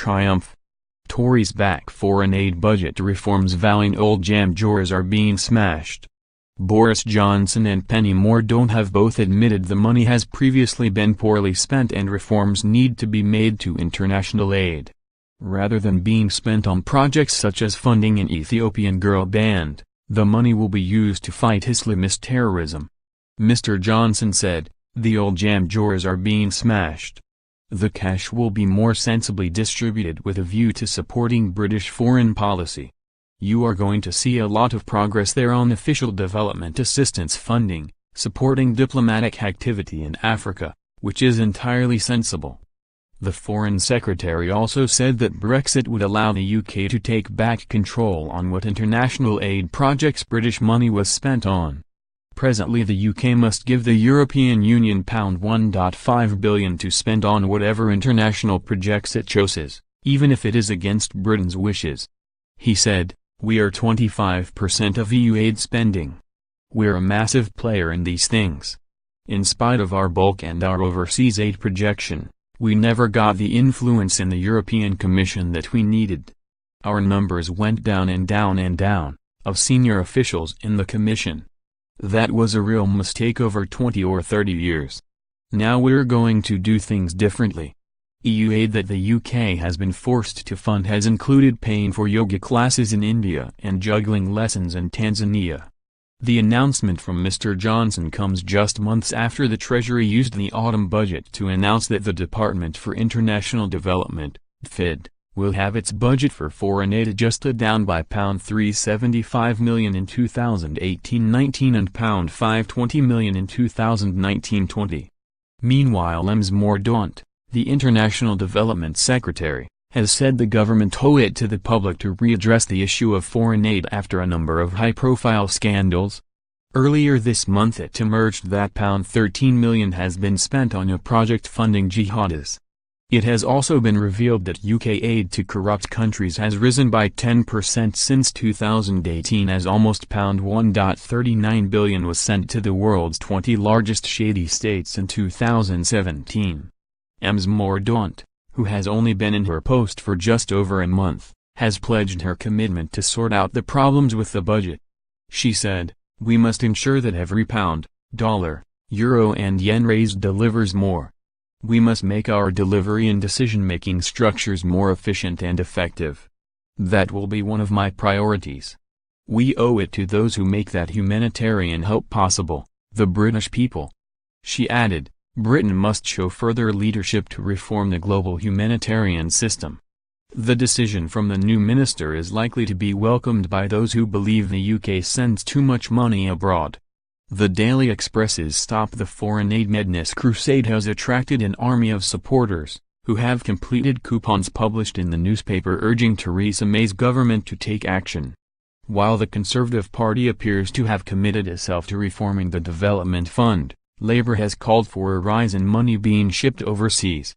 triumph. Tories back foreign aid budget reforms vowing old jam drawers are being smashed. Boris Johnson and Penny Mordaunt have both admitted the money has previously been poorly spent and reforms need to be made to international aid. Rather than being spent on projects such as funding an Ethiopian girl band, the money will be used to fight Islamist terrorism. Mr. Johnson said, "The old jam drawers are being smashed. The cash will be more sensibly distributed with a view to supporting British foreign policy. You are going to see a lot of progress there on official development assistance funding, supporting diplomatic activity in Africa, which is entirely sensible." The Foreign Secretary also said that Brexit would allow the UK to take back control on what international aid projects British money was spent on. Presently the UK must give the European Union £1.5 billion to spend on whatever international projects it chooses, even if it is against Britain's wishes. He said, "We are 25% of EU aid spending. We're a massive player in these things. In spite of our bulk and our overseas aid projection, we never got the influence in the European Commission that we needed. Our numbers went down and down and down, of senior officials in the Commission. That was a real mistake over 20 or 30 years. Now we're going to do things differently." EU aid that the UK has been forced to fund has included paying for yoga classes in India and juggling lessons in Tanzania. The announcement from Mr. Johnson comes just months after the Treasury used the autumn budget to announce that the Department for International Development, DFID, will have its budget for foreign aid adjusted down by £375 million in 2018-19 and £520 million in 2019-20. Meanwhile, Ms. Mordaunt, the International Development Secretary, has said the government owe it to the public to readdress the issue of foreign aid after a number of high-profile scandals. Earlier this month it emerged that £13 million has been spent on a project funding jihadis. It has also been revealed that UK aid to corrupt countries has risen by 10% since 2018 as almost £1.39 billion was sent to the world's 20 largest shady states in 2017. Ms. Mordaunt, who has only been in her post for just over a month, has pledged her commitment to sort out the problems with the budget. She said, "We must ensure that every pound, dollar, euro and yen raised delivers more. We must make our delivery and decision-making structures more efficient and effective. That will be one of my priorities. We owe it to those who make that humanitarian help possible, the British people." She added, "Britain must show further leadership to reform the global humanitarian system." The decision from the new minister is likely to be welcomed by those who believe the UK sends too much money abroad. The Daily Express's Stop the Foreign Aid Madness crusade has attracted an army of supporters, who have completed coupons published in the newspaper urging Theresa May's government to take action. While the Conservative Party appears to have committed itself to reforming the Development Fund, Labour has called for a rise in money being shipped overseas.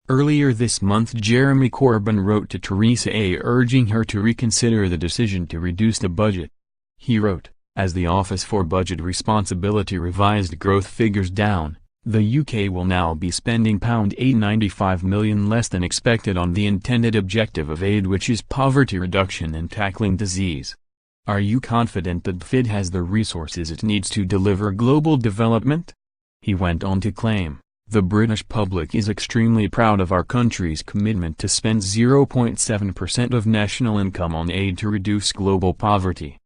Earlier this month Jeremy Corbyn wrote to Theresa May urging her to reconsider the decision to reduce the budget. He wrote, "As the Office for Budget Responsibility revised growth figures down, the UK will now be spending £895 million less than expected on the intended objective of aid, which is poverty reduction and tackling disease. Are you confident that DFID has the resources it needs to deliver global development?" He went on to claim, "The British public is extremely proud of our country's commitment to spend 0.7% of national income on aid to reduce global poverty."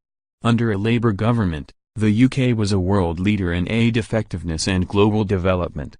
Under a Labour government, the UK was a world leader in aid effectiveness and global development.